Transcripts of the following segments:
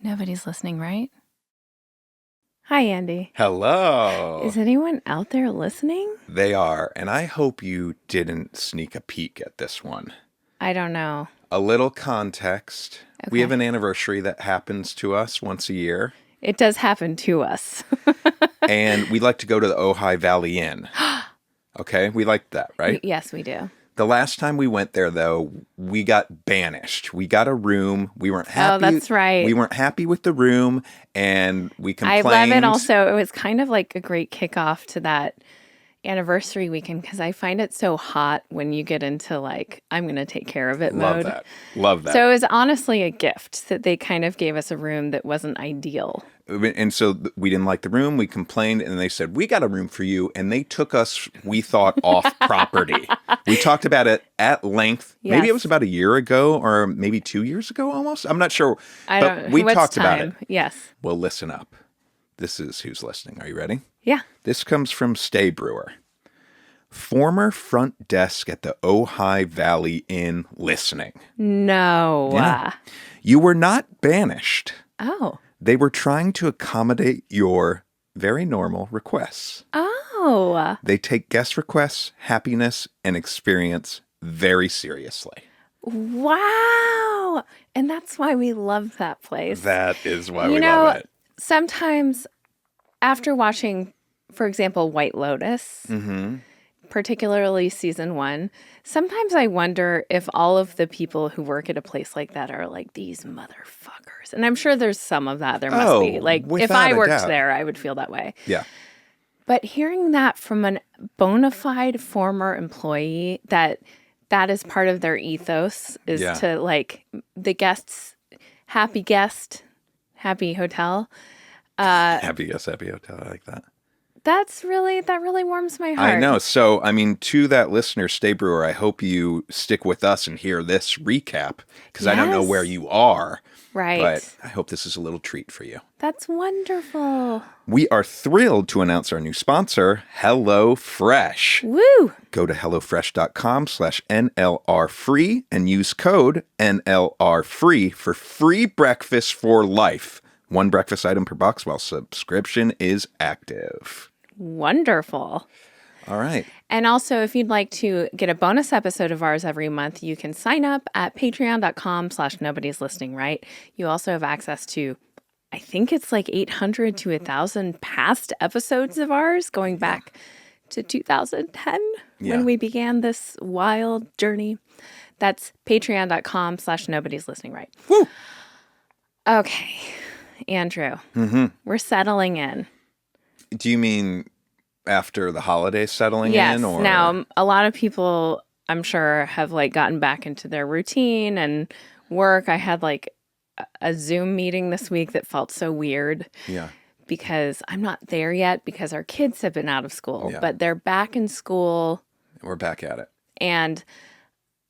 Nobody's listening, right? Hi, Andy. Hello. Is anyone out there listening? They are, and I hope you didn't sneak a peek at this one. I don't know. A little context. Okay. We have an anniversary that happens to us once a year. It does happen to us. And we like to go to the Ojai Valley Inn. Okay, we like that, right? Yes, we do. The last time we went there, though, we got banished. We got a room. We weren't happy. Oh, that's right. We weren't happy with the room, and we complained. I love it also. It was kind of like a great kickoff to that anniversary weekend because I find it so hot when you get into like, I'm going to take care of it mode. Love that. So it was honestly a gift that they kind of gave us a room that wasn't ideal. And so we didn't like the room. We complained, and they said, we got a room for you. And they took us, we thought, off property. We talked about it at length. Yes. Maybe it was about a year ago or maybe 2 years ago almost. I'm not sure. But we talked about it. Yes. Well, listen up. This is Who's Listening. Are you ready? Yeah. This comes from Stay Brewer. Former front desk at the Ojai Valley Inn listening. No. Yeah. You were not banished. Oh. They were trying to accommodate your very normal requests. Oh. They take guest requests, happiness, and experience very seriously. Wow. And that's why we love that place. That is why we love it. Sometimes after watching, for example, White Lotus, particularly season 1, sometimes I wonder if all of the people who work at a place like that are like, these motherfuckers. And I'm sure there's some of that. There must be. Like, if I worked there, I would feel that way. Yeah. But hearing that from a bona fide former employee, that is part of their ethos, is to, like, the guests, happy guest, happy hotel. Happy guest, happy hotel. I like that. That really warms my heart. I know. So, I mean, to that listener, Stay Brewer, I hope you stick with us and hear this recap because I don't know where you are. Right. But I hope this is a little treat for you. That's wonderful. We are thrilled to announce our new sponsor, HelloFresh. Woo! Go to HelloFresh.com/NLRfree and use code NLRfree for free breakfast for life. 1 breakfast item per box while subscription is active. Wonderful. All right. And also, if you'd like to get a bonus episode of ours every month, you can sign up at patreon.com/nobody's listening, right? You also have access to, I think it's like 800 to 1,000 past episodes of ours going back to 2010 when we began this wild journey. That's patreon.com/nobody's listening, right? Woo! Okay, Andrew, we're settling in. Do you mean after the holidays settling in? Or? Now, a lot of people, I'm sure, have like gotten back into their routine and work. I had like a Zoom meeting this week that felt so weird. Yeah. Because I'm not there yet because our kids have been out of school, but they're back in school. We're back at it. And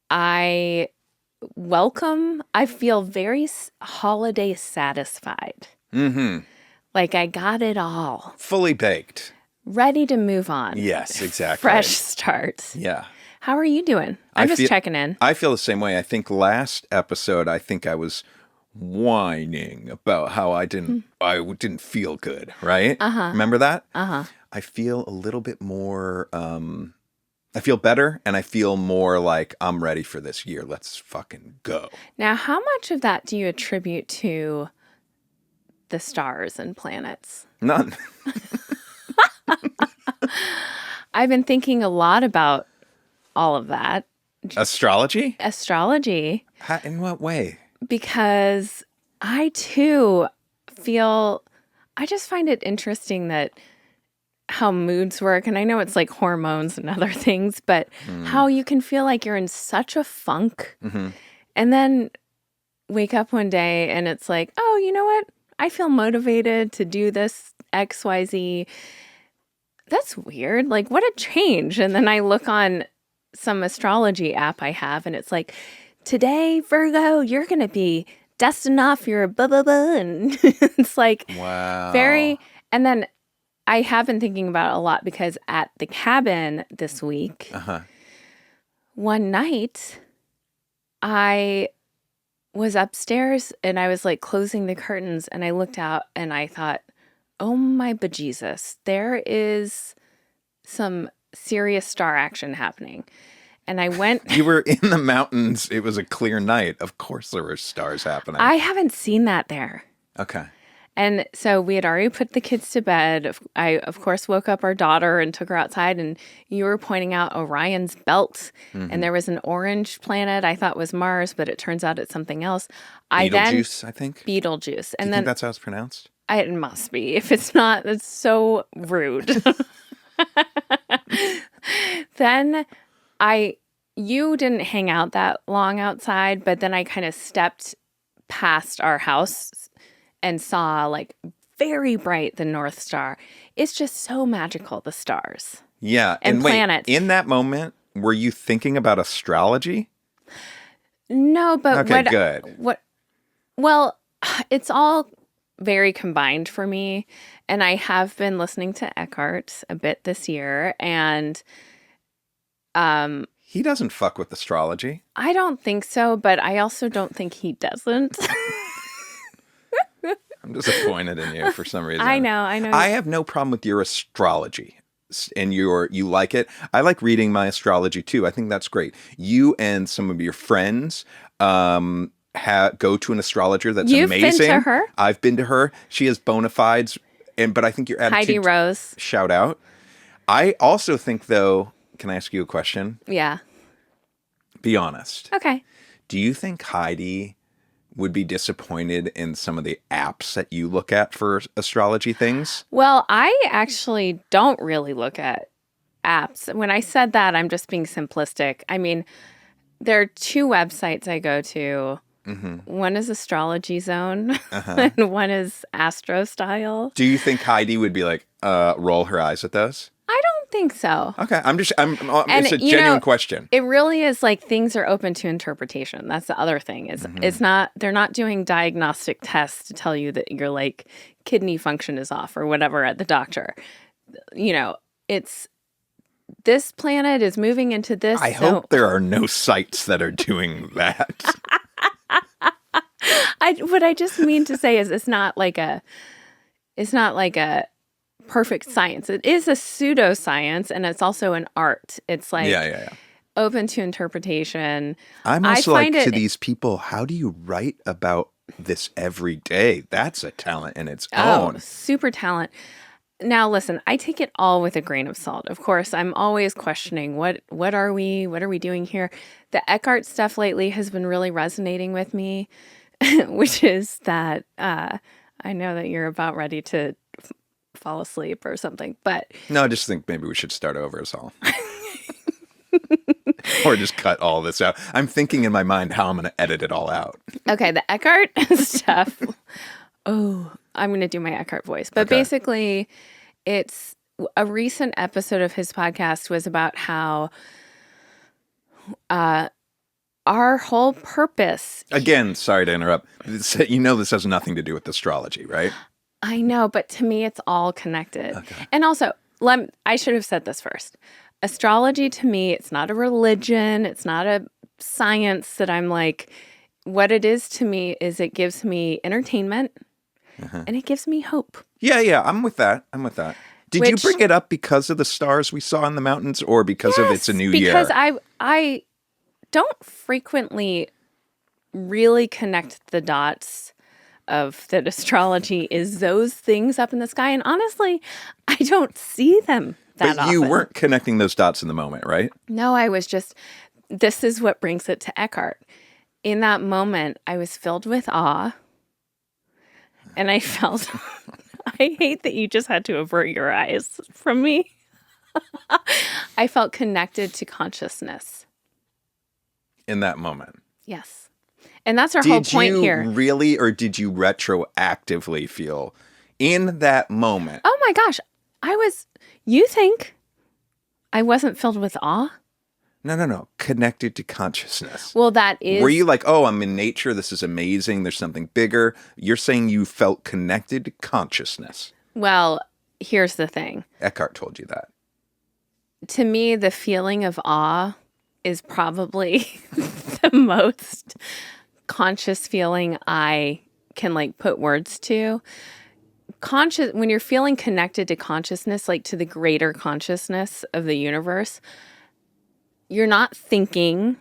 I feel very holiday satisfied. Like I got it all. Fully baked. Ready to move on. Yes, exactly. Fresh start. Yeah. How are you doing? I'm just checking in. I feel the same way. I think last episode, I was whining about how I didn't feel good, right? Remember that? I feel a little bit more, I feel better and I feel more like I'm ready for this year. Let's fucking go. Now, how much of that do you attribute to the stars and planets? None. I've been thinking a lot about all of that. Astrology? Astrology. In what way? Because I too I just find it interesting that how moods work. And I know it's like hormones and other things, but how you can feel like you're in such a funk and then wake up one day and it's like, oh, you know what? I feel motivated to do this XYZ. That's weird. Like, what a change. And then I look on some astrology app I have and it's like, today, Virgo, you're going to be dusting off your blah, blah, blah. And it's like Wow. and then I have been thinking about it a lot because at the cabin this week, one night I was upstairs and I was like closing the curtains and I looked out and I thought, oh my bejesus, there is some serious star action happening. And I went. You were in the mountains. It was a clear night. Of course there were stars happening. I haven't seen that there. Okay. And so we had already put the kids to bed. I, of course, woke up our daughter and took her outside. And you were pointing out Orion's belt. And there was an orange planet I thought was Mars, but it turns out it's something else. Betelgeuse, I think. Betelgeuse. And then that's how it's pronounced? It must be. If it's not, it's so rude. Then you didn't hang out that long outside, but then I kind of stepped past our house and saw like very bright the North Star. It's just so magical, the stars. Yeah. And planets. Wait, in that moment, were you thinking about astrology? No, but okay, good. Well, it's all very combined for me. And I have been listening to Eckhart a bit this year. And he doesn't fuck with astrology. I don't think so, but I also don't think he doesn't. I'm disappointed in you for some reason. I know. I have no problem with your astrology, and you like it. I like reading my astrology too. I think that's great. You and some of your friends go to an astrologer that's amazing. You've been to her? I've been to her. She has bona fides, but I think your attitude. Heidi Rose. Shout out. I also think, though. Can I ask you a question? Yeah. Be honest. Okay. Do you think Heidi would be disappointed in some of the apps that you look at for astrology things? Well, I actually don't really look at apps. When I said that, I'm just being simplistic. I mean, there are two websites I go to. One is Astrology Zone, and one is Astro Style. Do you think Heidi would be like, roll her eyes at those? I don't think so. Okay, it's a genuine question. It really is like things are open to interpretation. That's the other thing. They're not doing diagnostic tests to tell you that your like kidney function is off or whatever at the doctor. It's this planet is moving into this. I hope there are no sites that are doing that. What I just mean to say is it's not like a perfect science. It is a pseudoscience, and it's also an art. It's like open to interpretation. I'm also to these people, how do you write about this every day? That's a talent in its own. Super talent. Now, listen, I take it all with a grain of salt. Of course, I'm always questioning what are we doing here? The Eckhart stuff lately has been really resonating with me, which is that I know that you're about ready to fall asleep or something, but no, I just think maybe we should start over is all. Or just cut all this out. I'm thinking in my mind how I'm going to edit it all out. Okay, the Eckhart stuff. Oh, I'm going to do my Eckhart voice. But basically, it's a recent episode of his podcast was about how our whole purpose. Again, sorry to interrupt. This has nothing to do with astrology, right? I know, but to me, it's all connected. Okay. And also, I should have said this first. Astrology to me, it's not a religion. It's not a science that I'm like, what it is to me is it gives me entertainment and it gives me hope. Yeah. I'm with that. Did you bring it up because of the stars we saw in the mountains or because of it's a new year? Because I don't frequently really connect the dots of that astrology is those things up in the sky. And honestly, I don't see them that But you often. weren't connecting those dots in the moment, right? No, I was just, this is what brings it to Eckhart. In that moment, I was filled with awe. And I felt, I hate that you just had to avert your eyes from me. I felt connected to consciousness. In that moment. Yes. And that's our whole point here. Did you really, or did you retroactively feel in that moment? Oh my gosh. You think I wasn't filled with awe? No. Connected to consciousness. Well, that is... Were you like, oh, I'm in nature. This is amazing. There's something bigger. You're saying you felt connected to consciousness. Well, here's the thing. Eckhart told you that. To me, the feeling of awe is probably the most conscious feeling I can like put words to. When you're feeling connected to consciousness, like to the greater consciousness of the universe, you're not thinking.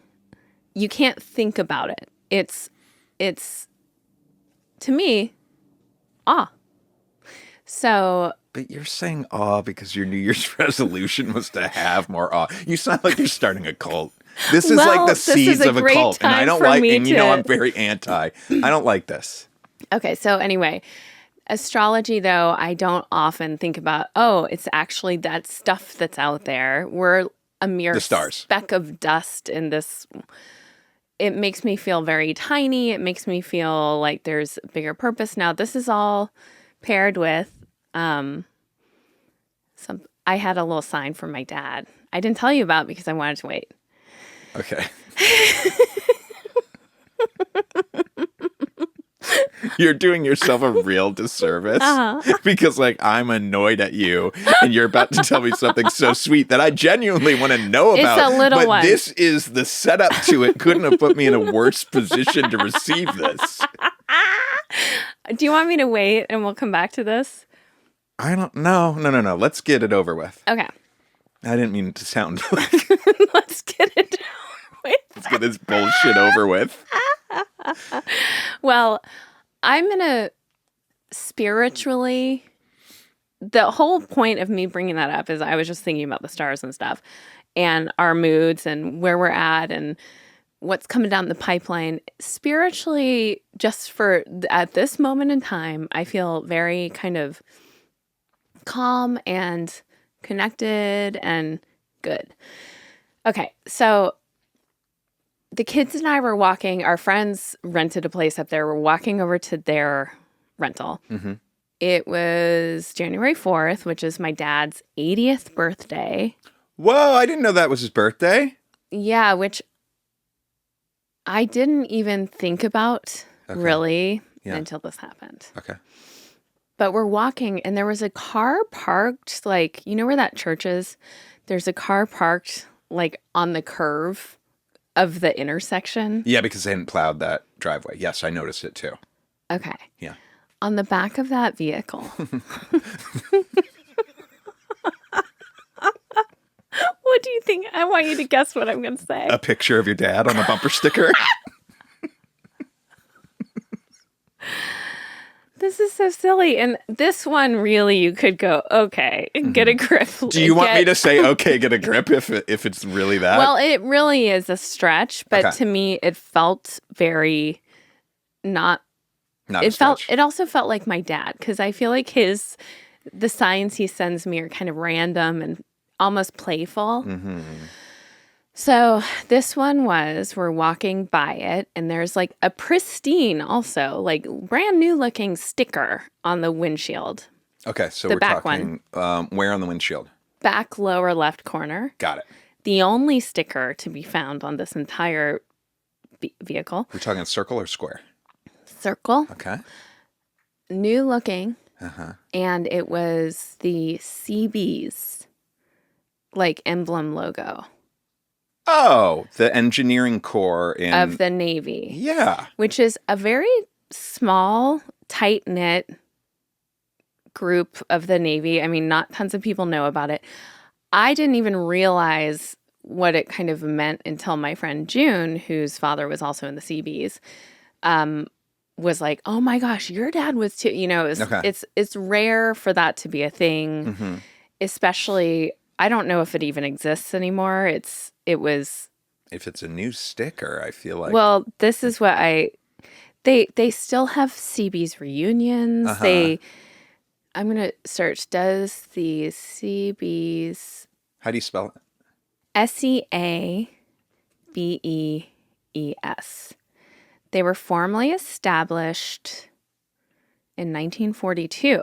You can't think about it. It's to me, awe. So... But you're saying awe because your New Year's resolution was to have more awe. You sound like you're starting a cult. This is like the seeds of a cult. And I don't like, and you know I'm very anti. I don't like this. Okay, so anyway, astrology though, I don't often think about, oh, it's actually that stuff that's out there. We're a mere speck of dust in this. It makes me feel very tiny. It makes me feel like there's a bigger purpose. Now, this is all paired with I had a little sign from my dad. I didn't tell you about because I wanted to wait. Okay. You're doing yourself a real disservice because like I'm annoyed at you and you're about to tell me something so sweet that I genuinely want to know about. It's a little one. This is the setup to it. Couldn't have put me in a worse position to receive this. Do you want me to wait and we'll come back to this? I don't know. No. Let's get it over with. Okay. I didn't mean it to sound like... Let's get it over with. Let's get this bullshit over with. Well, I'm going to spiritually... The whole point of me bringing that up is I was just thinking about the stars and stuff and our moods and where we're at and what's coming down the pipeline. Spiritually, just for at this moment in time, I feel very kind of calm and connected and good. Okay, so the kids and I were walking. Our friends rented a place up there. We're walking over to their rental. Mm-hmm. It was January 4th, which is my dad's 80th birthday. Whoa, I didn't know that was his birthday. Yeah, which I didn't even think about really until this happened. Okay. But we're walking and there was a car parked, like, you know where that church is? There's a car parked like on the curve of the intersection. Yeah, because they hadn't plowed that driveway. Yes, I noticed it too. Okay. Yeah. On the back of that vehicle. What do you think? I want you to guess what I'm going to say. A picture of your dad on a bumper sticker. This is so silly. And this one, really, you could go, okay, get a grip. Do you want me to say, okay, get a grip if it's really that? Well, it really is a stretch. But to me, it felt very not it also felt like my dad, because I feel like the signs he sends me are kind of random and almost playful. Mm-hmm. So this one we're walking by it, and there's like a pristine, also like brand new looking sticker on the windshield. Okay, so we're talking where on the windshield? Back lower left corner. Got it. The only sticker to be found on this entire vehicle. We're talking circle or square? Circle. Okay. New looking. Uh-huh. And it was the Seabee's like emblem logo. Oh, the engineering corps of the Navy. Yeah. Which is a very small, tight-knit group of the Navy. I mean, not tons of people know about it. I didn't even realize what it kind of meant until my friend June, whose father was also in the Seabees, was like, "Oh my gosh, your dad was too." You know, it's rare for that to be a thing, mm-hmm. Especially. I don't know if it even exists anymore. It was. If it's a new sticker, I feel like. Well, this is what they still have Seabee's reunions. Uh-huh. I'm gonna search. Does the Seabees? How do you spell it? Seabees. They were formally established in 1942.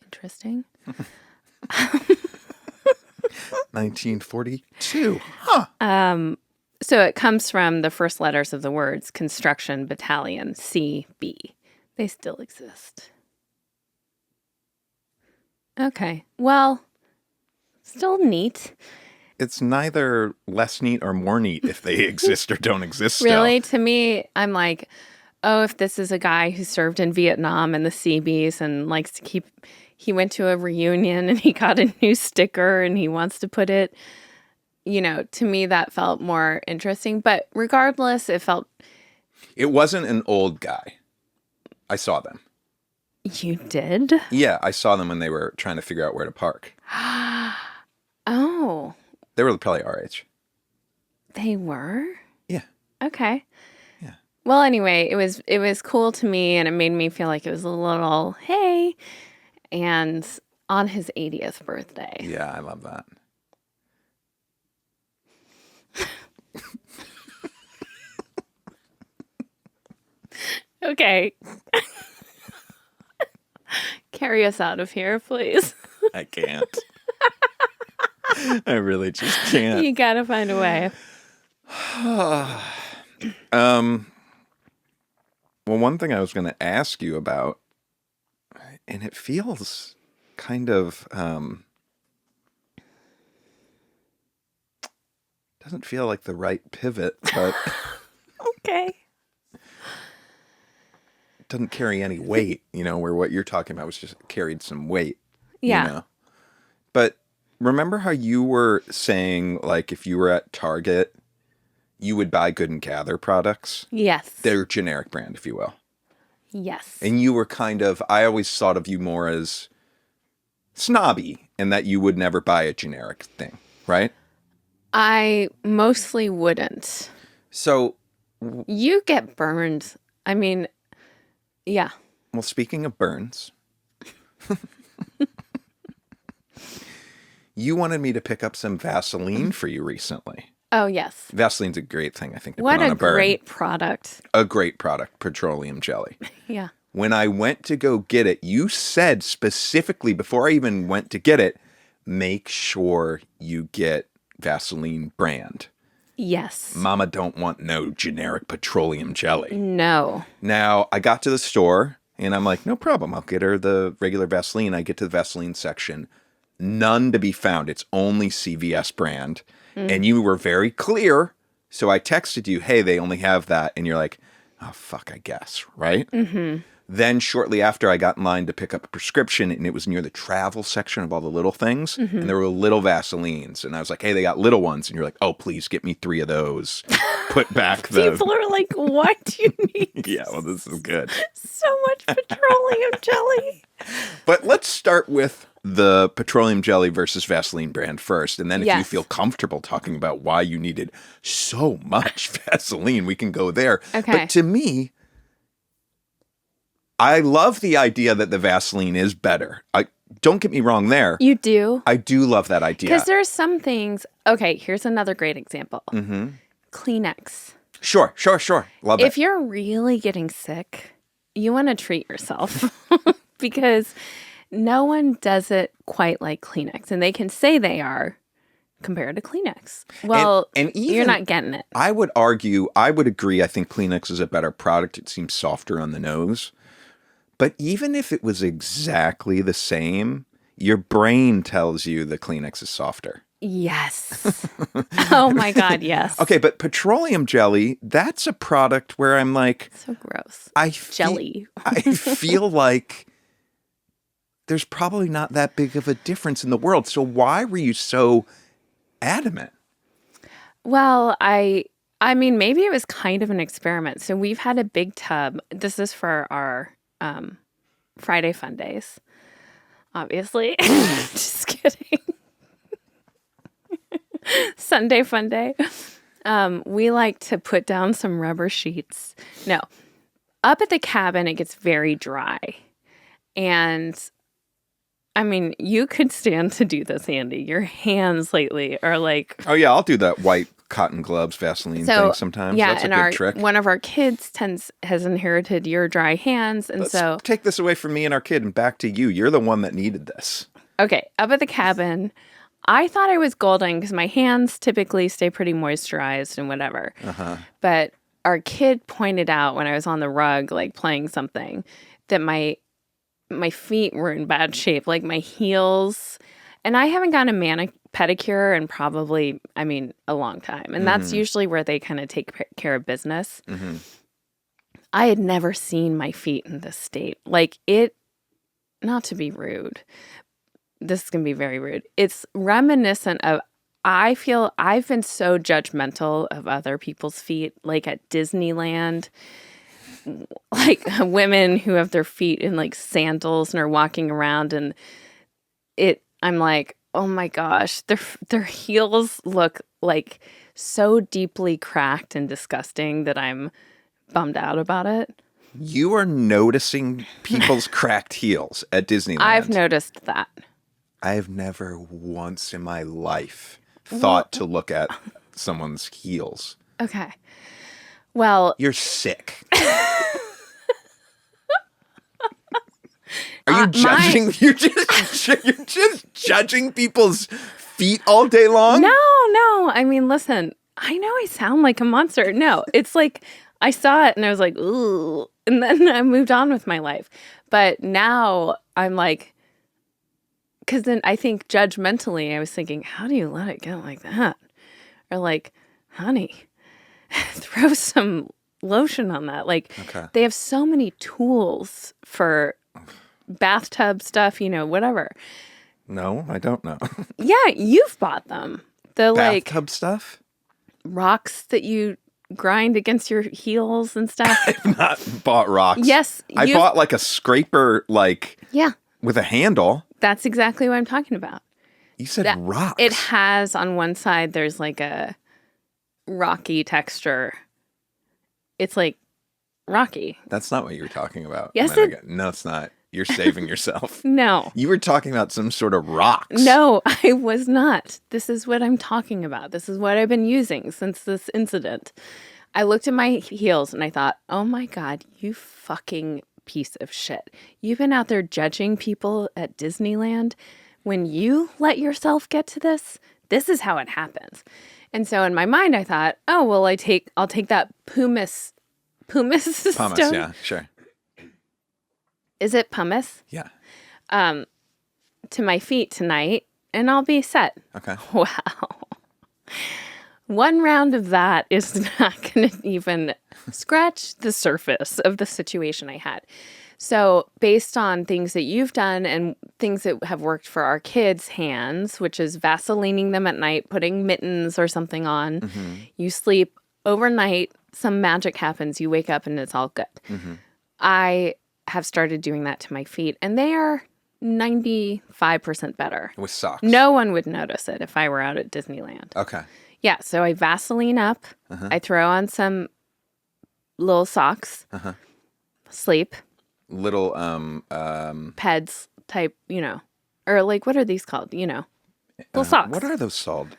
Interesting. 1942. Huh. So it comes from the first letters of the words construction battalion, CB. They still exist. Okay. Well, still neat. It's neither less neat or more neat if they exist or don't exist still. Really? To me, I'm like, oh, if this is a guy who served in Vietnam and the Seabees and likes to keep, he went to a reunion and he got a new sticker and he wants to put it, to me that felt more interesting. But regardless, It wasn't an old guy. I saw them. You did? Yeah, I saw them when they were trying to figure out where to park. Oh. They were probably our age. They were? Yeah. Okay. Yeah. Well, anyway, it was cool to me and it made me feel like it was a little, hey, and on his 80th birthday. Yeah, I love that. Okay. Carry us out of here, please. I can't. I really just can't. You gotta find a way. Well, one thing I was going to ask you about, and it feels kind of, doesn't feel like the right pivot, but Okay. doesn't carry any weight, where what you're talking about was just carried some weight. Yeah. But remember how you were saying, like, if you were at Target, you would buy Good and Gather products? Yes. They're generic brand, if you will. Yes. And you were I always thought of you more as snobby and that you would never buy a generic thing, right? I mostly wouldn't. So You get burned. I mean, yeah. well, speaking of burns, you wanted me to pick up some Vaseline for you recently. Oh, yes. Vaseline's a great thing, I think, to What put on a a burn. great product. A great product, petroleum jelly. Yeah. When I went to go get it, you said specifically before I even went to get it, make sure you get Vaseline brand. Yes. Mama don't want no generic petroleum jelly. No. Now, I got to the store and I'm like, no problem. I'll get her the regular Vaseline. I get to the Vaseline section. None to be found. It's only CVS brand. And you were very clear. So I texted you, hey, they only have that. And you're like, oh, fuck, I guess. Right? Mm-hmm. Then shortly after, I got in line to pick up a prescription, and it was near the travel section of all the little things. Mm-hmm. And there were little Vaselines. And I was like, hey, they got little ones. And you're like, oh, please get me 3 of those. Put back the... People are like, what do you need? Yeah, well, this is good. So much petroleum jelly. But let's start with the petroleum jelly versus Vaseline brand first. And then if you feel comfortable talking about why you needed so much Vaseline, we can go there. Okay. But to me, I love the idea that the Vaseline is better. Don't get me wrong there. You do? I do love that idea. Because there's some things... Okay, here's another great example. Mm-hmm. Kleenex. Sure. Love it. If you're really getting sick, you want to treat yourself. Because no one does it quite like Kleenex. And they can say they are compared to Kleenex. Well, and even, you're not getting it. I would agree. I think Kleenex is a better product. It seems softer on the nose. But even if it was exactly the same, your brain tells you the Kleenex is softer. Yes. Oh my God, yes. Okay, but petroleum jelly, that's a product where I'm like... So gross. Jelly. I feel like there's probably not that big of a difference in the world. So why were you so adamant? Well, I mean, maybe it was kind of an experiment. So we've had a big tub. This is for our Friday fun days, obviously. Just kidding. Sunday fun day. We like to put down some rubber sheets. No, up at the cabin, it gets very dry. And I mean, you could stand to do this, Andy. Your hands lately are like... Oh, yeah, I'll do that white cotton gloves, Vaseline thing sometimes. Yeah, that's a good trick. One of our kids has inherited your dry hands. And Let's take this away from me and our kid and back to you. You're the one that needed this. Okay, up at the cabin, I thought I was golden because my hands typically stay pretty moisturized and whatever. But our kid pointed out when I was on the rug, like playing something, that my feet were in bad shape, like my heels. And I haven't gotten a pedicure in probably, a long time. And that's usually where they kind of take care of business. I had never seen my feet in this state. Like not to be rude, this is going to be very rude. It's reminiscent of, I feel I've been so judgmental of other people's feet, like at Disneyland, like women who have their feet in like sandals and are walking around, and I'm like, oh my gosh, their heels look like so deeply cracked and disgusting that I'm bummed out about it. You are noticing people's cracked heels at Disneyland. I've noticed that. I've never once in my life thought to look at someone's heels. Okay. Well, you're sick. Are you judging? You're just judging people's feet all day long? No. I mean, listen, I know I sound like a monster. No, it's like I saw it and I was like, ooh, and then I moved on with my life. But now I'm like, because then I think judgmentally, I was thinking, how do you let it get like that? Or like, honey, throw some lotion on that. Like, They have so many tools for bathtub stuff, whatever. No, I don't know. Yeah, you've bought them. The bathtub stuff? Rocks that you grind against your heels and stuff. I've not bought rocks. Yes. I bought like a scraper, yeah, with a handle. That's exactly what I'm talking about. You said rocks. It has on one side, there's like a rocky texture. It's like rocky. That's not what you were talking about. Yes, no, it's not. You're saving yourself. No. You were talking about some sort of rocks. No, I was not. This is what I'm talking about. This is what I've been using since this incident. I looked at my heels and I thought, oh my God, you fucking piece of shit. You've been out there judging people at Disneyland. When you let yourself get to this is how it happens. And so in my mind, I thought, oh, well, I'll take that pumice stone. Yeah, sure. Is it pumice? Yeah. To my feet tonight, and I'll be set. Okay. Wow. One round of that is not going to even scratch the surface of the situation I had. So based on things that you've done and things that have worked for our kids' hands, which is Vaselining them at night, putting mittens or something on, you sleep overnight, some magic happens, you wake up and it's all good. I have started doing that to my feet, and they are 95% better. With socks? No one would notice it if I were out at Disneyland. Okay. Yeah, so I Vaseline up, I throw on some little socks, sleep. Little, Peds type, or like, what are these called? Little socks. What are those sold?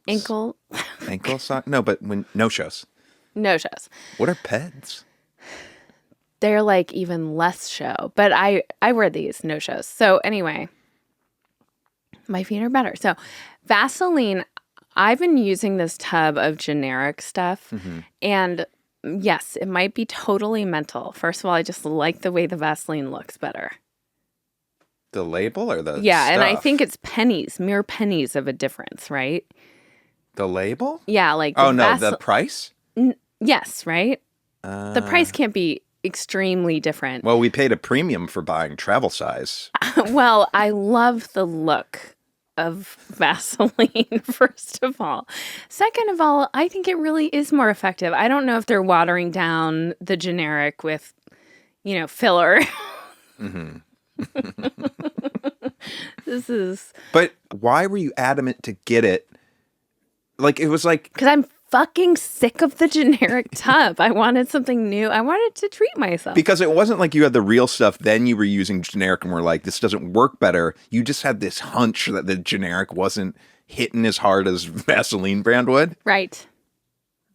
Ankle sock? No, but no-shows. No-shows. What are peds? They're like even less show, but I wear these no-shows. So anyway, my feet are better. So Vaseline, I've been using this tub of generic stuff, and yes, it might be totally mental. First of all, I just like the way the Vaseline looks better. The label or the Yeah, stuff? and I think it's pennies, mere pennies of a difference, right? The label? Yeah, like the price? Yes, right? The price can't be extremely different. Well, we paid a premium for buying travel size. Well, I love the look of Vaseline, first of all. Second of all, I think it really is more effective. I don't know if they're watering down the generic with, filler. This is... But why were you adamant to get it? Like, it was like... Because I'm fucking sick of the generic tub. I wanted something new. I wanted to treat myself. Because it wasn't like you had the real stuff, then you were using generic and were like, this doesn't work better. You just had this hunch that the generic wasn't hitting as hard as Vaseline brand would. Right.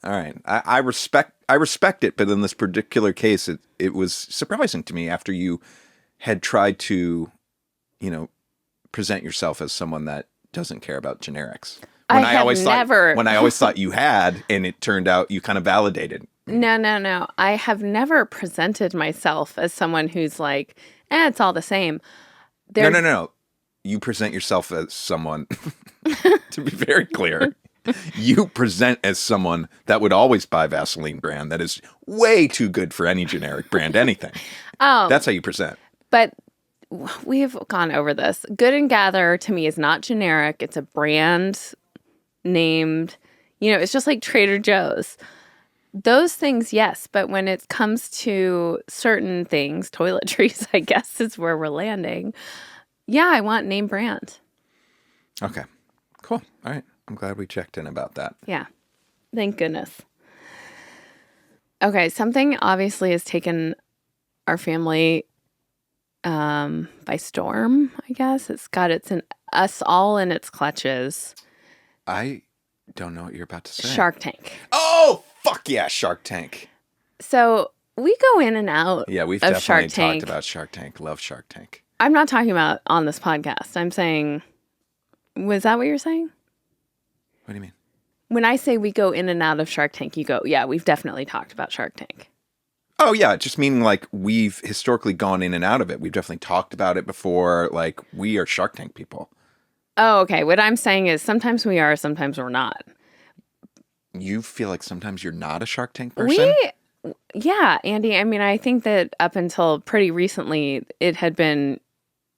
All right. I respect it, but in this particular case, it was surprising to me after you had tried to, present yourself as someone that doesn't care about generics. When I always thought you had, and it turned out you kind of validated. No. I have never presented myself as someone who's like, it's all the same. No. You present yourself as someone, to be very clear, you present as someone that would always buy Vaseline brand that is way too good for any generic brand anything. Oh. That's how you present. But we've gone over this. Good and Gather, to me, is not generic. It's a brand named, it's just like Trader Joe's. Those things, yes. But when it comes to certain things, toiletries, I guess, is where we're landing. Yeah, I want name brand. Okay, cool. All right. I'm glad we checked in about that. Yeah. Thank goodness. Okay, something obviously has taken our family by storm, I guess. It's got us all in its clutches. I don't know what you're about to say. Shark Tank. Oh, fuck yeah, Shark Tank. So we go in and out. Yeah, we've of definitely Shark Tank. talked about Shark Tank. Love Shark Tank. I'm not talking about on this podcast. I'm saying, was that what you're saying? What do you mean? When I say we go in and out of Shark Tank, you go, yeah, we've definitely talked about Shark Tank. Oh, yeah. Just meaning like we've historically gone in and out of it. We've definitely talked about it before. Like we are Shark Tank people. Oh, okay. What I'm saying is sometimes we are, sometimes we're not. You feel like sometimes you're not a Shark Tank person? Yeah, Andy. I mean, I think that up until pretty recently, it had been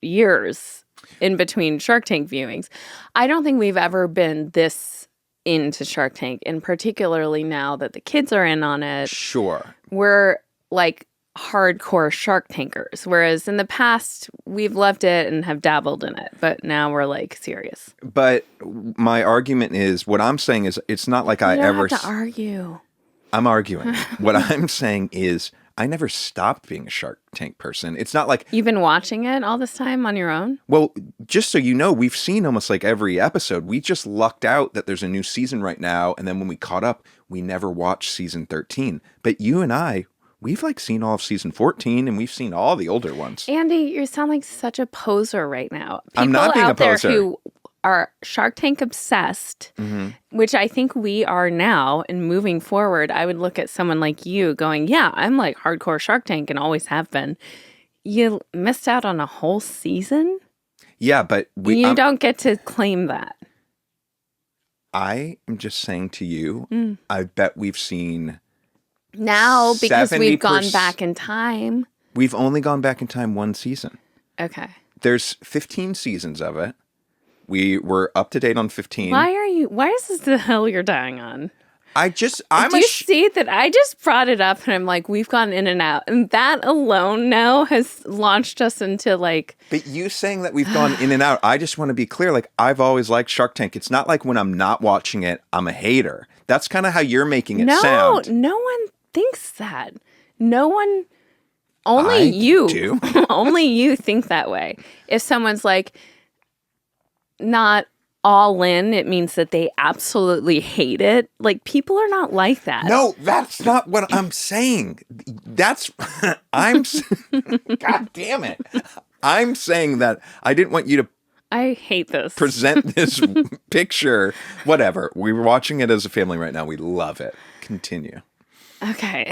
years in between Shark Tank viewings. I don't think we've ever been this into Shark Tank, and particularly now that the kids are in on it. Sure. We're like hardcore Shark Tankers, whereas in the past, we've loved it and have dabbled in it, but now we're like serious. But my argument is, what I'm saying is, it's not like I ever... You don't have to argue. I'm arguing. What I'm saying is, I never stopped being a Shark Tank person. It's not like... You've been watching it all this time on your own? Well, just so you know, we've seen almost like every episode. We just lucked out that there's a new season right now. And then when we caught up, we never watched season 13. But you and I, we've like seen all of season 14 and we've seen all the older ones. Andy, you sound like such a poser right now. I'm not being a poser. People out there who are Shark Tank obsessed, which I think we are now, and moving forward, I would look at someone like you going, yeah, I'm like hardcore Shark Tank and always have been. You missed out on a whole season? Yeah, but you don't get to claim that. I am just saying to you, I bet we've seen... Now, because we've gone back in time. We've only gone back in time one season. Okay. There's 15 seasons of it. We were up to date on 15. Why is this the hell you're dying on? Do you see that I just brought it up and I'm like, we've gone in and out. And that alone now has launched us into like... But you saying that we've gone in and out, I just want to be clear. Like, I've always liked Shark Tank. It's not like when I'm not watching it, I'm a hater. That's kind of how you're making it sound. No one thinks that. No one... Only you. Do. Only you think that way. If someone's like... not all in, it means that they absolutely hate it. Like, people are not like that. No, that's not what I'm saying. God damn it. I'm saying that I didn't want you to I hate this. Present this picture. Whatever. We were watching it as a family right now. We love it. Continue. Okay.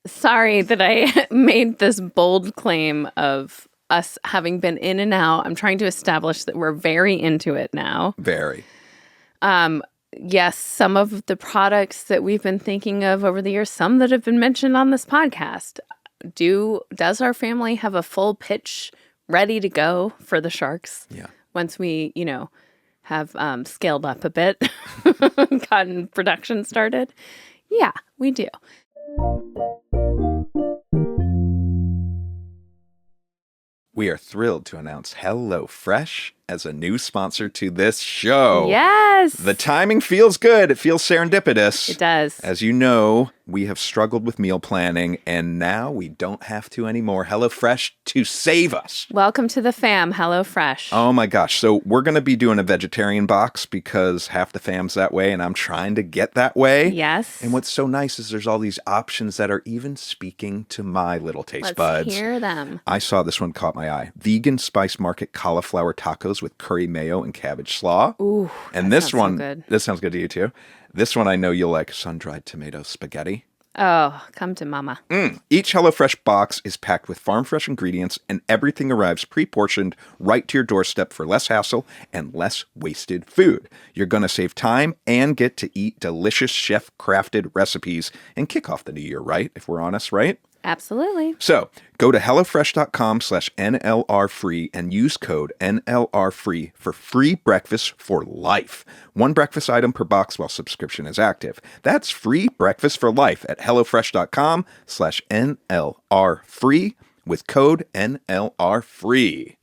Sorry that I made this bold claim of us having been in and out. I'm trying to establish that we're very into it now. Very. Yes, some of the products that we've been thinking of over the years, some that have been mentioned on this podcast. Does our family have a full pitch ready to go for the sharks? Yeah. Once we, have scaled up a bit, gotten production started. Yeah, we do. We are thrilled to announce HelloFresh as a new sponsor to this show. Yes! The timing feels good. It feels serendipitous. It does. As you know, we have struggled with meal planning, and now we don't have to anymore. HelloFresh to save us. Welcome to the fam, HelloFresh. Oh my gosh. So we're going to be doing a vegetarian box because half the fam's that way, and I'm trying to get that way. Yes. And what's so nice is there's all these options that are even speaking to my little taste buds. Let's hear them. I saw this one caught my eye. Vegan Spice Market cauliflower tacos with curry mayo and cabbage slaw. Ooh, And that this sounds so one, good. this sounds good to you too. This one I know you'll like, sun-dried tomato spaghetti. Oh, come to mama. Each HelloFresh box is packed with farm-fresh ingredients, and everything arrives pre-portioned right to your doorstep for less hassle and less wasted food. You're going to save time and get to eat delicious chef-crafted recipes and kick off the new year, right? If we're honest, right? Absolutely. So go to HelloFresh.com/NLRfree and use code NLRfree for free breakfast for life. One breakfast item per box while subscription is active. That's free breakfast for life at HelloFresh.com/NLRfree with code NLRfree.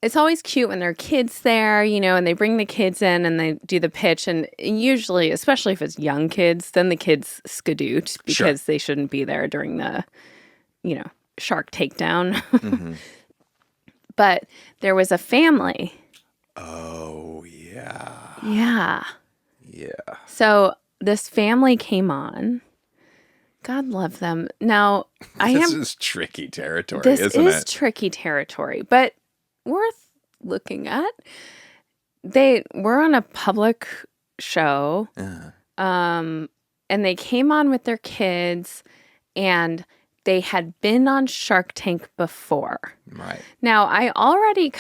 It's always cute when there are kids there, and they bring the kids in and they do the pitch. And usually, especially if it's young kids, then the kids skadoot because they shouldn't be there during the, shark takedown. Mm-hmm. But there was a family. Oh, yeah. Yeah. Yeah. So this family came on. God love them. Now, This is tricky territory, this isn't is it? tricky territory, but worth looking at. They were on a public show, and they came on with their kids, and they had been on Shark Tank before. Right. Now, I already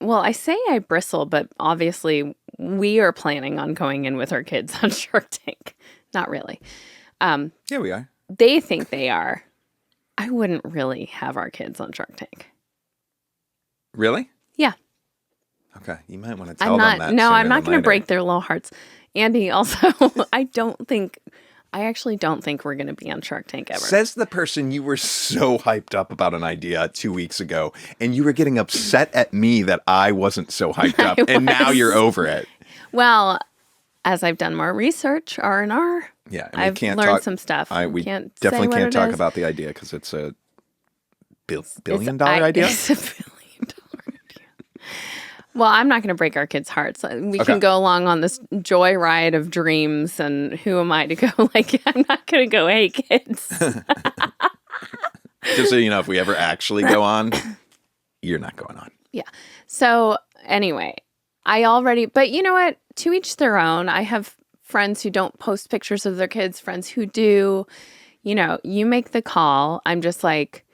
I say I bristle, but obviously we are planning on going in with our kids on Shark Tank. Not really. Yeah, we are. They think they are. I wouldn't really have our kids on Shark Tank. Really? Yeah. Okay. You might want to tell them that. No, I'm not going to break their little hearts. Andy, also, I actually don't think we're going to be on Shark Tank ever. Says the person you were so hyped up about an idea 2 weeks ago, and you were getting upset at me that I wasn't so hyped up, and now you're over it. Well, as I've done more research, R&R, yeah, and I've learned some stuff. We can't definitely can't talk is. about the idea because it's a billion-dollar idea. It's a billion-dollar idea. Well, I'm not going to break our kids' hearts. We can go along on this joyride of dreams, and who am I to go like, I'm not going to go, hey, kids. Just so you know, if we ever actually go on, you're not going on. Yeah. So anyway, but you know what? To each their own. I have friends who don't post pictures of their kids, friends who do. You make the call. I'm just like,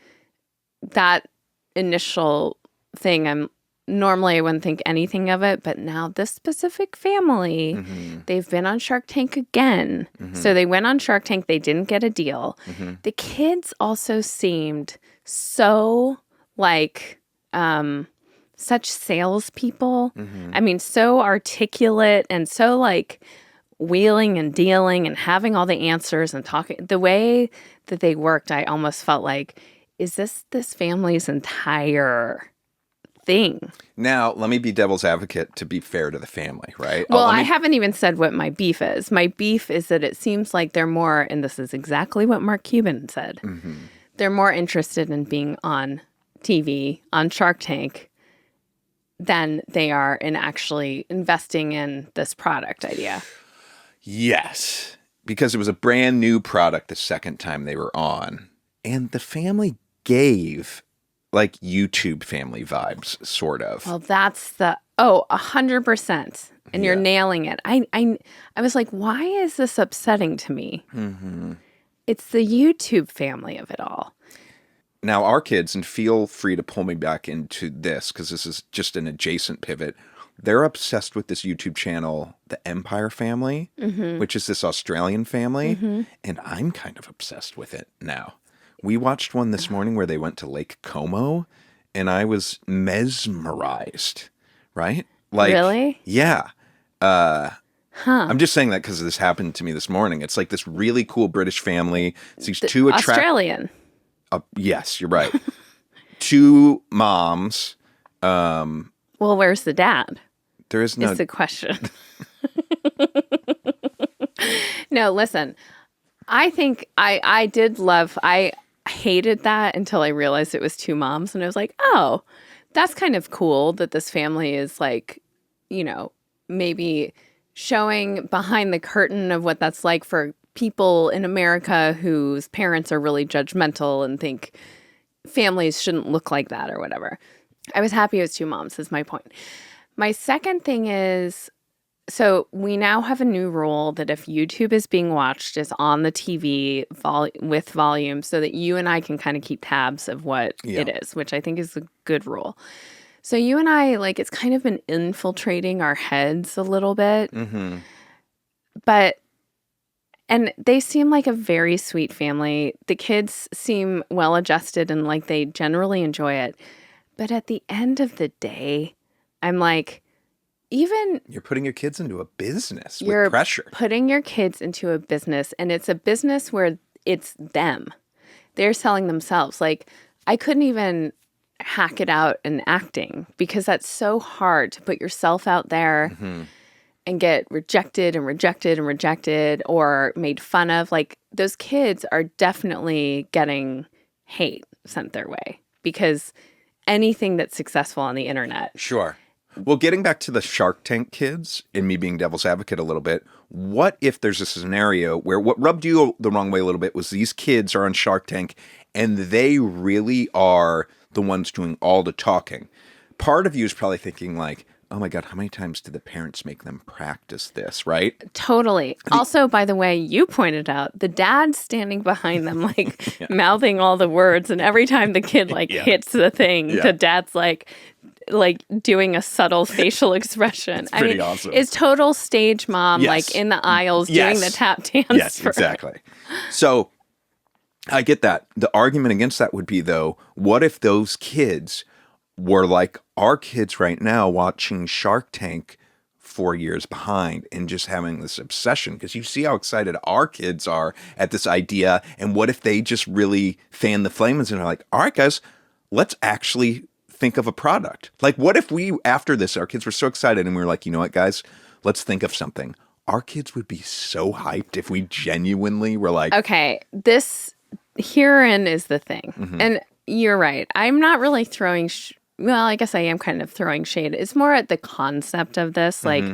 that initial thing, normally I wouldn't think anything of it, but now this specific family, they've been on Shark Tank again. So they went on Shark Tank. They didn't get a deal. The kids also seemed so like such salespeople. I mean, so articulate and so like wheeling and dealing and having all the answers and talking. The way that they worked, I almost felt like, is this family's entire thing? Now, let me be devil's advocate to be fair to the family, right? Well, I haven't even said what my beef is. My beef is that it seems like they're more, and this is exactly what Mark Cuban said, they're more interested in being on TV, on Shark Tank, than they are in actually investing in this product idea. Yes, because it was a brand new product the second time they were on. And the family gave like YouTube family vibes, sort of. Well, that's 100%. And you're nailing it. I was like, why is this upsetting to me? It's the YouTube family of it all. Now, our kids, and feel free to pull me back into this because this is just an adjacent pivot. They're obsessed with this YouTube channel, The Empire Family, which is this Australian family. And I'm kind of obsessed with it now. We watched one this morning where they went to Lake Como, and I was mesmerized, right? Like, really? Yeah. I'm just saying that because this happened to me this morning. It's like this really cool British family. It's these two Australian. Yes, you're right. Two moms. Well, where's the dad? There is no. Is the question. No, listen. I think I did love. I hated that until I realized it was two moms, and I was like, oh, that's kind of cool that this family is like, maybe showing behind the curtain of what that's like for people in America whose parents are really judgmental and think, families shouldn't look like that or whatever. I was happy it was two moms is my point. My second thing is, so we now have a new rule that if YouTube is being watched, it's on the TV with volume so that you and I can kind of keep tabs of what it is, which I think is a good rule. So you and I, like, it's kind of been infiltrating our heads a little bit. Mm-hmm. And they seem like a very sweet family. The kids seem well adjusted and like they generally enjoy it. But at the end of the day, I'm like, you're putting your kids into a business with pressure. Putting your kids into a business, and it's a business where it's them. They're selling themselves. Like, I couldn't even hack it out in acting because that's so hard to put yourself out there and get rejected and rejected and rejected or made fun of. Like, those kids are definitely getting hate sent their way because anything that's successful on the internet. Sure. Well, getting back to the Shark Tank kids and me being devil's advocate a little bit, what if there's a scenario where what rubbed you the wrong way a little bit was these kids are on Shark Tank and they really are the ones doing all the talking? Part of you is probably thinking like, oh my God, how many times did the parents make them practice this, right? Totally. Also, by the way, you pointed out the dad standing behind them, like mouthing all the words. And every time the kid hits the thing, the dad's like doing a subtle facial expression. It's pretty awesome. It's total stage mom, like in the aisles doing the tap dance. Yes, exactly. So I get that. The argument against that would be, though, what if those kids were like our kids right now watching Shark Tank 4 years behind and just having this obsession? Because you see how excited our kids are at this idea. And what if they just really fan the flames and are like, all right, guys, let's actually think of a product. Like, what if we, after this, our kids were so excited and we were like, you know what, guys, let's think of something. Our kids would be so hyped if we genuinely were like, okay, this herein is the thing. And you're right. I'm not really throwing well, I guess I am kind of throwing shade. It's more at the concept of this. Like,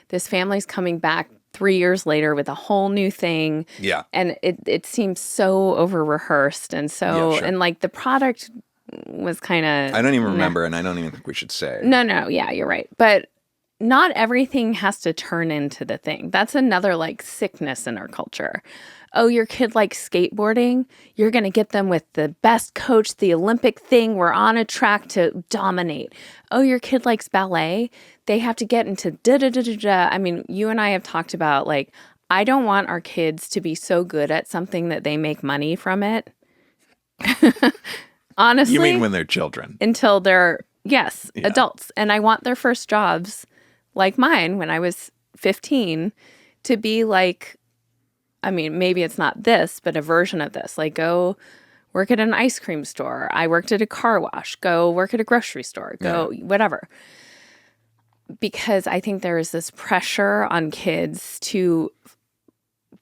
this family's coming back 3 years later with a whole new thing. Yeah. And it seems so over-rehearsed. And so, and like the product was kind of... I don't even remember, and I don't even think we should say. No, yeah, you're right. But not everything has to turn into the thing. That's another, like, sickness in our culture. Oh, your kid likes skateboarding? You're going to get them with the best coach, the Olympic thing. We're on a track to dominate. Oh, your kid likes ballet? They have to get into da-da-da-da-da. I mean, you and I have talked about, like, I don't want our kids to be so good at something that they make money from it. Honestly. You mean when they're children? Until they're, adults. And I want their first jobs, like mine when I was 15, to be like, I mean, maybe it's not this, but a version of this. Like, go work at an ice cream store. I worked at a car wash. Go work at a grocery store. Go whatever. Because I think there is this pressure on kids to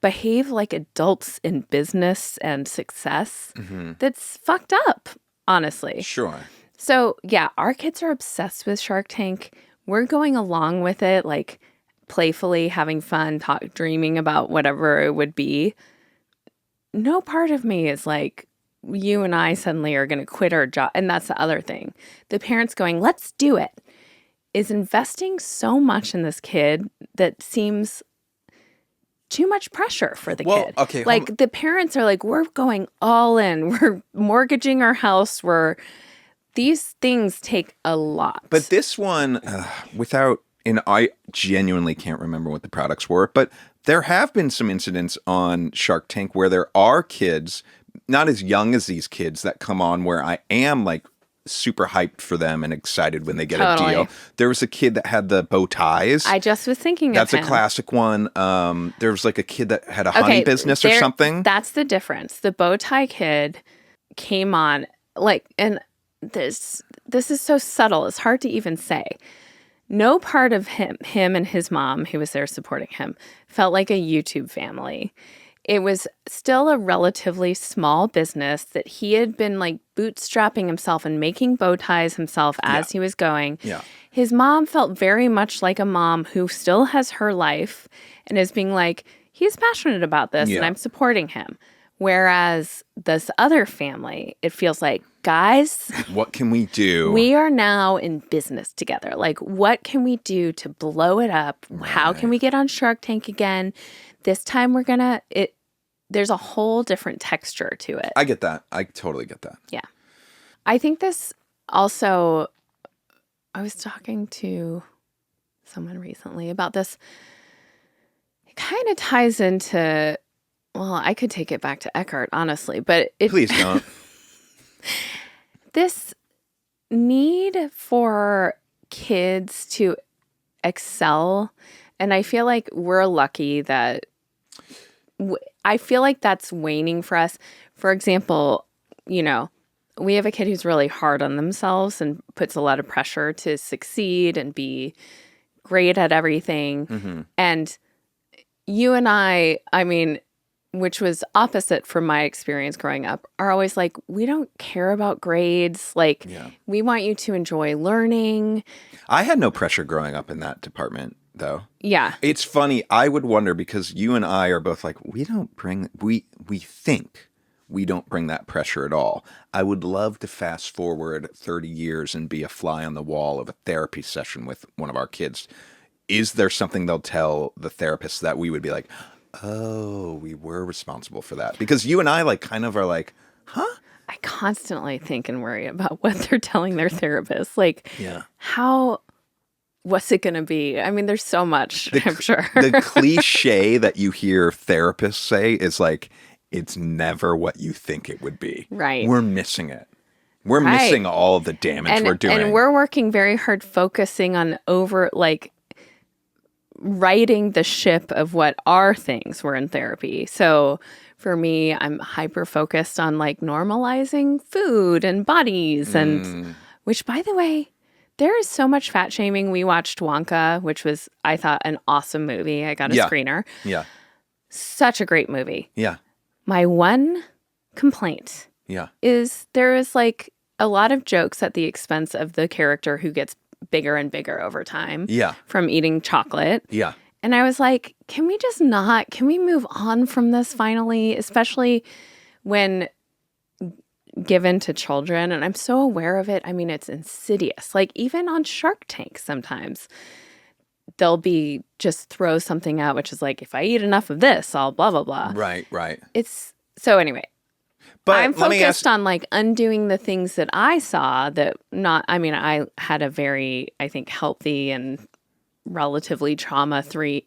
behave like adults in business and success that's fucked up, honestly. Sure. So, yeah, our kids are obsessed with Shark Tank. We're going along with it, like, playfully having fun, dreaming about whatever it would be. No part of me is like, you and I suddenly are going to quit our job. And that's the other thing. The parents going, let's do it, is investing so much in this kid that seems too much pressure for the kid. Okay, like, the parents are like, we're going all in. We're mortgaging our house. These things take a lot. But this one, and I genuinely can't remember what the products were, but there have been some incidents on Shark Tank where there are kids, not as young as these kids, that come on where I am like super hyped for them and excited when they get a deal. There was a kid that had the bow ties. I just was thinking That's of him. a classic one. There was like a kid that had a honey business or something. That's the difference. The bow tie kid came on, like, and this is so subtle. It's hard to even say. No part of him and his mom, who was there supporting him, felt like a YouTube family. It was still a relatively small business that he had been like bootstrapping himself and making bow ties himself as he was going. Yeah. His mom felt very much like a mom who still has her life and is being like, he's passionate about this and I'm supporting him. Whereas this other family, it feels like, guys, What can we do? we are now in business together. Like, what can we do to blow it up? How can we get on Shark Tank again? This time we're gonna there's a whole different texture to it. I get that. I totally get that. Yeah. I think this also, I was talking to someone recently about this. It kind of ties into, well, I could take it back to Eckhart, honestly, but Please don't. This need for kids to excel, and I feel like we're lucky that I feel like that's waning for us. For example, we have a kid who's really hard on themselves and puts a lot of pressure to succeed and be great at everything. Mm-hmm. And you and I mean, which was opposite from my experience growing up, are always like, we don't care about grades. Like, we want you to enjoy learning. I had no pressure growing up in that department, though. Yeah. It's funny. I would wonder, because you and I are both like, we think we don't bring that pressure at all. I would love to fast forward 30 years and be a fly on the wall of a therapy session with one of our kids. Is there something they'll tell the therapist that we would be like, oh, we were responsible for that? Because you and I are like, huh? I constantly think and worry about what they're telling their therapist. Like, what's it going to be? I mean, there's so much, I'm sure. The cliche that you hear therapists say is like, it's never what you think it would be. Right. We're missing it. We're missing all of the damage we're doing. And we're working very hard focusing on righting the ship of what our things were in therapy. So for me, I'm hyper focused on normalizing food and bodies and which, by the way, there is so much fat shaming. We watched Wonka, which was, I thought, an awesome movie. I got a screener. Yeah. Such a great movie. Yeah. My one complaint is there is a lot of jokes at the expense of the character who gets bigger and bigger over time from eating chocolate. Yeah. And I was like, can we move on from this finally, especially when given to children? And I'm so aware of it. I mean, it's insidious. Like, even on Shark Tank sometimes they'll be just throw something out, which is like, if I eat enough of this, I'll blah, blah, blah. Right. So anyway, but I'm focused on undoing the things that I saw I had a very, I think, healthy and relatively trauma-free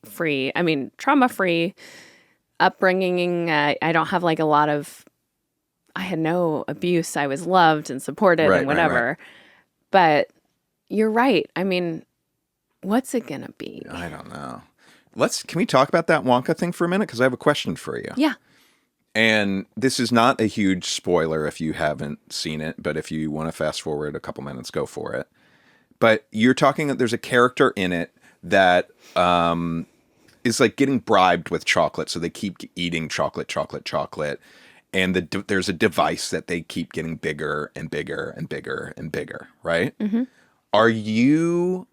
upbringing. I don't have I had no abuse. I was loved and supported and whatever. Right. But you're right. I mean, what's it going to be? I don't know. Can we talk about that Wonka thing for a minute? Because I have a question for you. Yeah. And this is not a huge spoiler if you haven't seen it, but if you want to fast forward a couple minutes, go for it. But you're talking that there's a character in it that is getting bribed with chocolate, so they keep eating chocolate. And there's a device that they keep getting bigger and bigger and bigger and bigger, right? Mm-hmm. Are you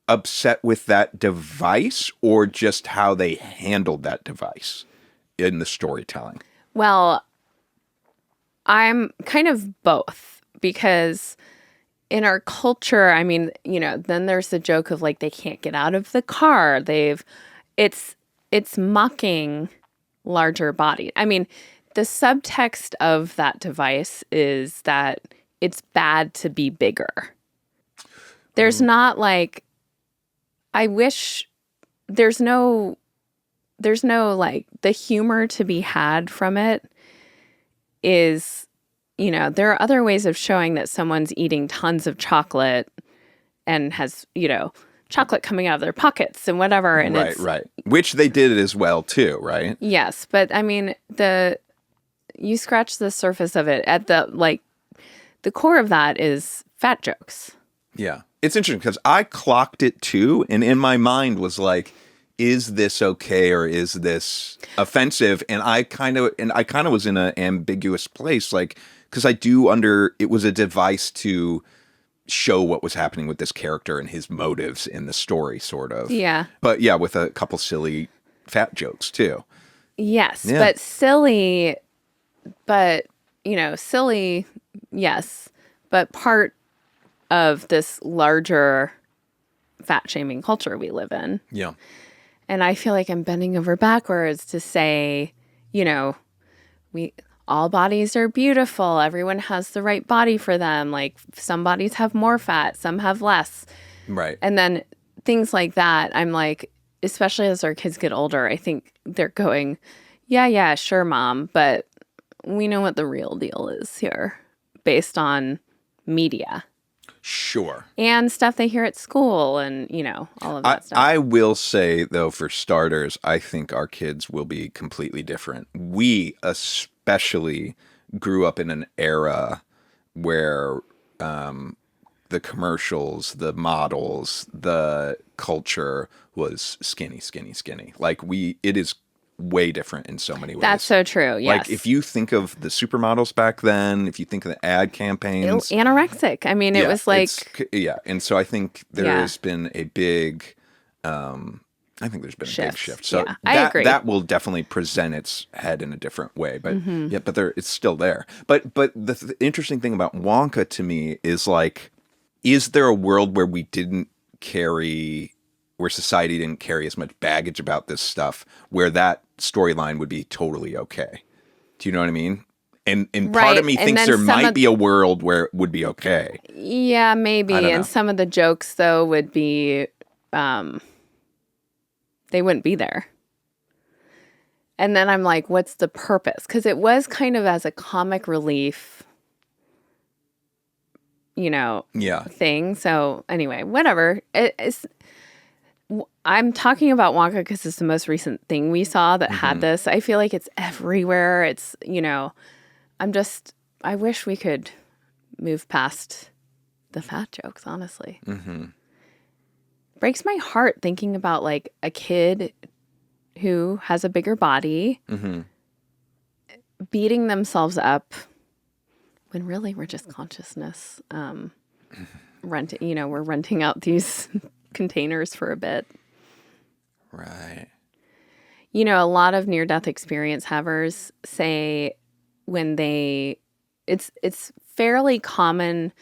upset with that device or just how they handled that device in the storytelling? Well, I'm kind of both, because in our culture, I mean, then there's the joke of they can't get out of the car. It's mocking larger body. I mean, the subtext of that device is that it's bad to be bigger. There's not I wish there's no the humor to be had from it is, there are other ways of showing that someone's eating tons of chocolate and has, chocolate coming out of their pockets and whatever. And right. Which they did as well too, right? Yes. But I mean, you scratch the surface of it at the core of that is fat jokes. Yeah. It's interesting because I clocked it too. And in my mind was like, is this okay or is this offensive? And I kind of was in an ambiguous place, because it was a device to show what was happening with this character and his motives in the story, sort of. Yeah. But yeah, with a couple silly fat jokes too. Yes, Yeah. but silly, silly, yes, but part of this larger fat shaming culture we live in. Yeah. And I feel like I'm bending over backwards to say, we all bodies are beautiful. Everyone has the right body for them. Like some bodies have more fat, some have less. Right. And then things like that, I'm like, especially as our kids get older, I think they're going, yeah, sure, mom, but we know what the real deal is here based on media Sure. and stuff they hear at school and, all of that stuff. I will say, though, for starters, I think our kids will be completely different. We especially grew up in an era where the commercials, the models, the culture was skinny, skinny, skinny. Like it is way different in so many ways. That's so true. Yes. Like if you think of the supermodels back then, if you think of the ad campaigns, anorexic. I mean, it was like, and so I think there has been a big, big shift. So yeah, I agree. That will definitely present its head in a different way, but it's still there. But the interesting thing about Wonka to me is like, is there a world where where society didn't carry as much baggage about this stuff, where that storyline would be totally okay? Do you know what I mean? And part of me thinks there might be a world where it would be okay. Yeah, maybe. And some of the jokes, though, would be, they wouldn't be there. And then I'm like, what's the purpose? Because it was kind of as a comic relief, thing. So anyway, whatever. I'm talking about Wonka because it's the most recent thing we saw that had this. I feel like it's everywhere. It's, I wish we could move past the fat jokes, honestly. Breaks my heart thinking about like a kid who has a bigger body beating themselves up when really we're just consciousness. We're renting out these containers for a bit. Right. A lot of near-death experience havers say it's fairly common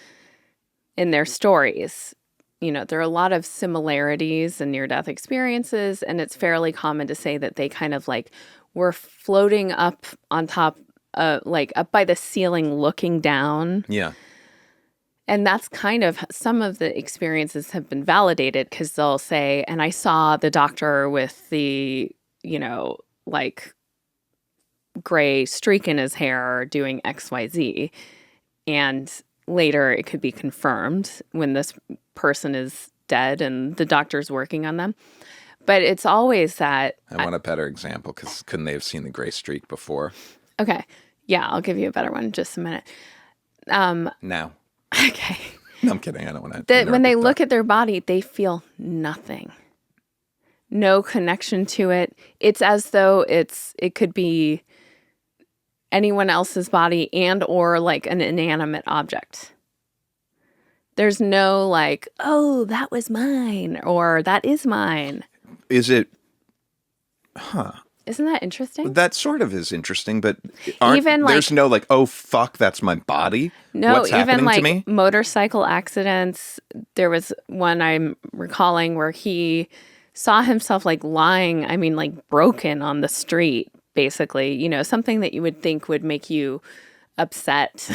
in their stories. There are a lot of similarities in near-death experiences, and it's fairly common to say that they kind of like were floating up on top, like up by the ceiling looking down. Yeah. And that's kind of some of the experiences have been validated because they'll say, and I saw the doctor with the, like gray streak in his hair doing XYZ. And later it could be confirmed when this person is dead and the doctor's working on them. But it's always that. I want a better example because couldn't they have seen the gray streak before? Okay. Yeah, I'll give you a better one in just a minute. Now. Okay. No, I'm kidding. I don't want to. When they look at their body, they feel nothing. No connection to it. It's as though it could be anyone else's body and or like an inanimate object. There's no like, oh, that was mine or that is mine. Is it? Isn't that interesting? That sort of is interesting, but there's no like, oh, fuck, that's my body? No, what's happening like to me? Motorcycle accidents. There was one I'm recalling where he saw himself like lying, like broken on the street, basically. Something that you would think would make you upset,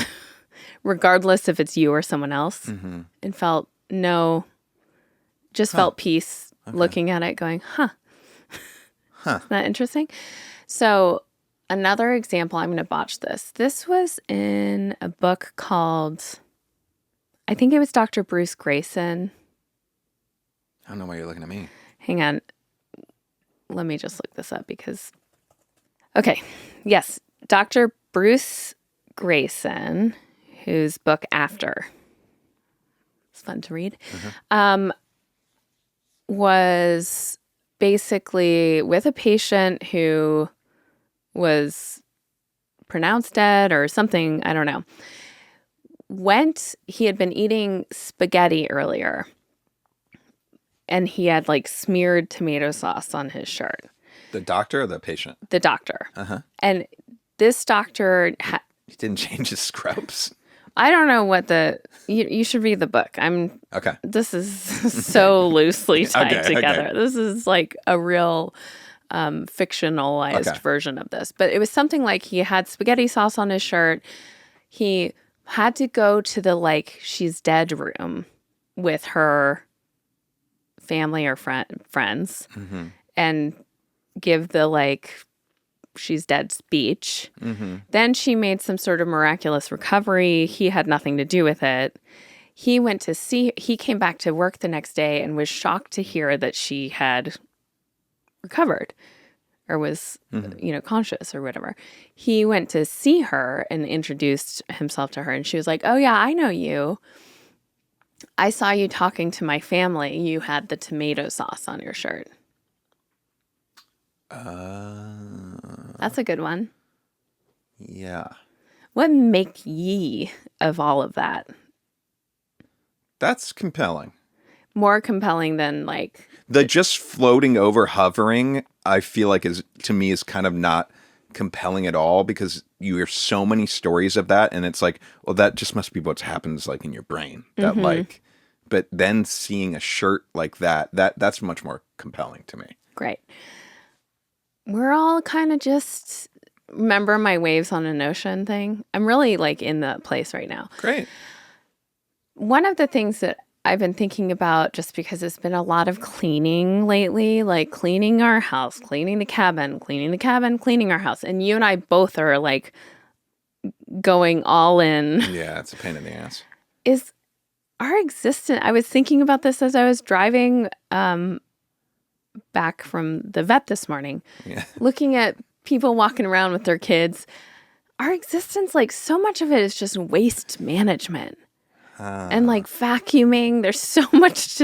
regardless if it's you or someone else. And felt peace looking at it going, Isn't that interesting? So another example, I'm going to botch this. This was in a book called, I think it was Dr. Bruce Grayson. I don't know why you're looking at me. Hang on. Let me just look this up because, okay. Yes. Dr. Bruce Grayson, whose book After, it's fun to read, was basically with a patient who was pronounced dead or something, I don't know. He had been eating spaghetti earlier and he had like smeared tomato sauce on his shirt. The doctor or the patient? The doctor. Uh-huh. And this doctor... He didn't change his scrubs? I don't know what you should read the book. Okay. This is so loosely tied together. Okay. This is like a real fictionalized version of this. But it was something like he had spaghetti sauce on his shirt. He had to go to the she's dead room with her family or friends and give the she's dead speech. Then she made some sort of miraculous recovery. He had nothing to do with it. He came back to work the next day and was shocked to hear that she had recovered or was, conscious or whatever. He went to see her and introduced himself to her. And she was like, "Oh yeah, I know you. I saw you talking to my family. You had the tomato sauce on your shirt." That's a good one. Yeah. What make ye of all of that? That's compelling. More compelling than the just floating over hovering, I feel like is kind of not compelling at all, because you hear so many stories of that and it's like, well, that just must be what happens in your brain. That but then seeing a shirt like that's much more compelling to me. Great. We're all kind of just remember my waves on an ocean thing. I'm really in that place right now. Great. One of the things that I've been thinking about, just because it's been a lot of cleaning lately, cleaning our house, cleaning the cabin, cleaning our house. And you and I both are going all in. Yeah, it's a pain in the ass. Is our existence, I was thinking about this as I was driving back from the vet this morning, looking at people walking around with their kids. Our existence, so much of it is just waste management. And vacuuming, there's so much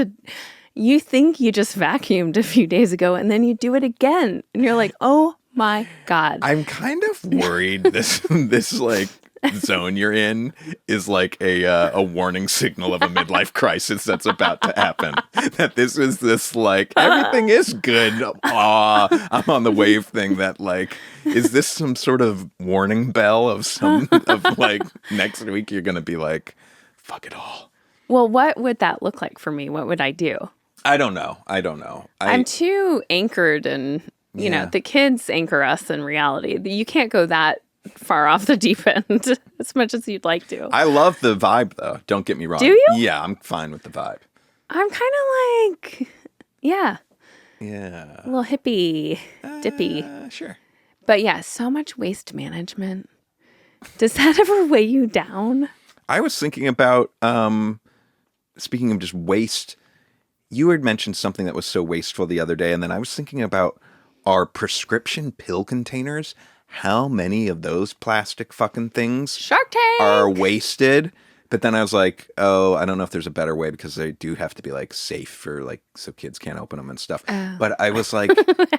you think you just vacuumed a few days ago and then you do it again. And you're like, oh my God. I'm kind of worried this zone you're in is a warning signal of a midlife crisis that's about to happen. That this is everything is good. I'm on the wave thing that is this some sort of warning bell of next week you're going to be fuck it all. Well, what would that look like for me? What would I do? I don't know. I'm too anchored and, the kids anchor us in reality. You can't go that far off the deep end as much as you'd like to. I love the vibe, though. Don't get me wrong. Do you? Yeah, I'm fine with the vibe. I'm kind of yeah. Yeah. A little hippie, dippy. Sure. But yeah, so much waste management. Does that ever weigh you down? I was thinking about, speaking of just waste, you had mentioned something that was so wasteful the other day, and then I was thinking about our prescription pill containers. How many of those plastic fucking things Shark Tank are wasted? But then I was like, oh, I don't know if there's a better way, because they do have to be safe for so kids can't open them and stuff. But I was like,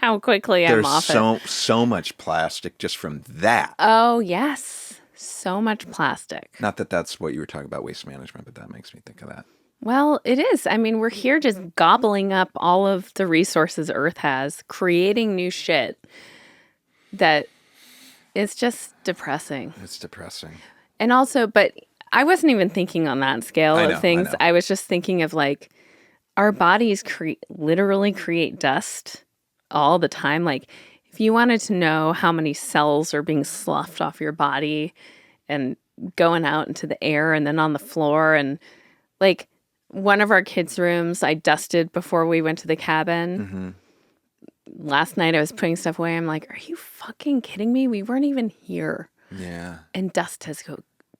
how quickly I'm off there's so much plastic just from that. Oh, yes. So much plastic. Not that that's what you were talking about, waste management, but that makes me think of that. Well, it is. I mean, we're here just gobbling up all of the resources Earth has, creating new shit that is just depressing. It's depressing. And also, but I wasn't even thinking on that scale of things. I was just thinking of our bodies literally create dust all the time. If you wanted to know how many cells are being sloughed off your body and going out into the air and then on the floor, and one of our kids' rooms I dusted before we went to the cabin. Mm-hmm. Last night I was putting stuff away. I'm like, are you fucking kidding me? We weren't even here. Yeah. And dust has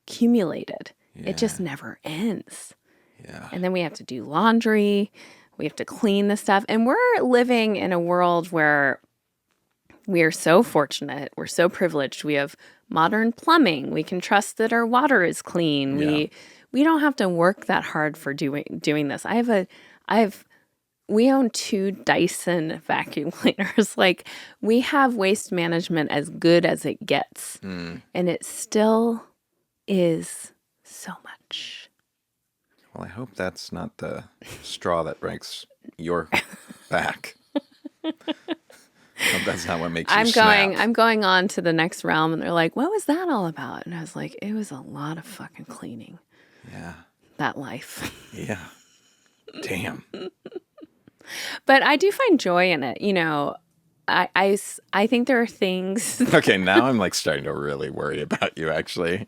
accumulated. Yeah. It just never ends. Yeah. And then we have to do laundry. We have to clean the stuff. And we're living in a world where we are so fortunate. We're so privileged. We have modern plumbing. We can trust that our water is clean. Yeah. We don't have to work that hard for doing this. We own 2 Dyson vacuum cleaners. We have waste management as good as it gets. And it still is so much. Well, I hope that's not the straw that breaks your back. Oh, that's not what makes you snap. I'm going on to the next realm, and they're like, "What was that all about?" And I was like, "It was a lot of fucking cleaning." Yeah. That life. Yeah. Damn. But I do find joy in it. You know, I think there are things. Okay, now I'm like starting to really worry about you, actually.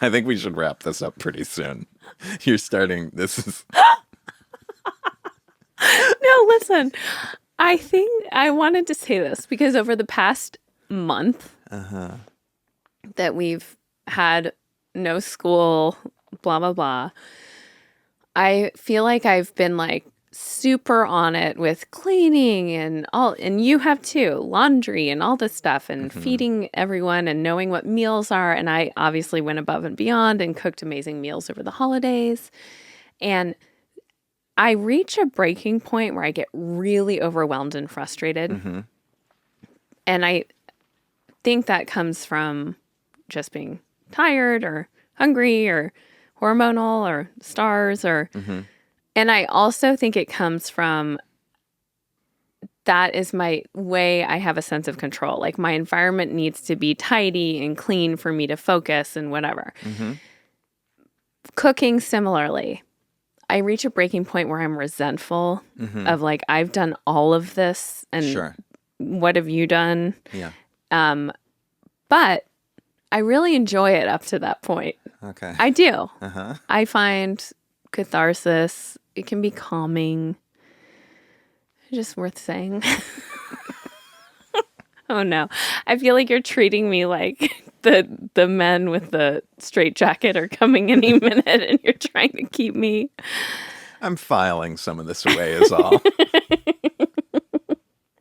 I think we should wrap this up pretty soon. This is... No, listen. I think I wanted to say this because over the past month that we've had no school, blah, blah, blah, I feel like I've been like super on it with cleaning and you have too, laundry and all this stuff and feeding everyone and knowing what meals are. And I obviously went above and beyond and cooked amazing meals over the holidays. And I reach a breaking point where I get really overwhelmed and frustrated. And I think that comes from just being tired or hungry or hormonal or stars or... And I also think it comes from that is my way I have a sense of control. Like my environment needs to be tidy and clean for me to focus and whatever. Cooking similarly. I reach a breaking point where I'm resentful of like, I've done all of this and what have you done? Yeah. But I really enjoy it up to that point. Okay. I do. I find catharsis. It can be calming. Just worth saying. Oh no. I feel like you're treating me like the men with the straight jacket are coming any minute and you're trying to keep me. I'm filing some of this away is all.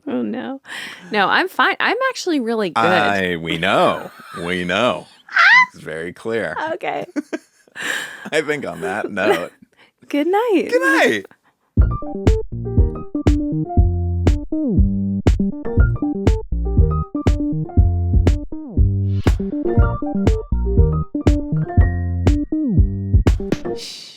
Oh no. No, I'm fine. I'm actually really good. We know. It's very clear. Okay. I think on that note. Good night. Good night. Shh.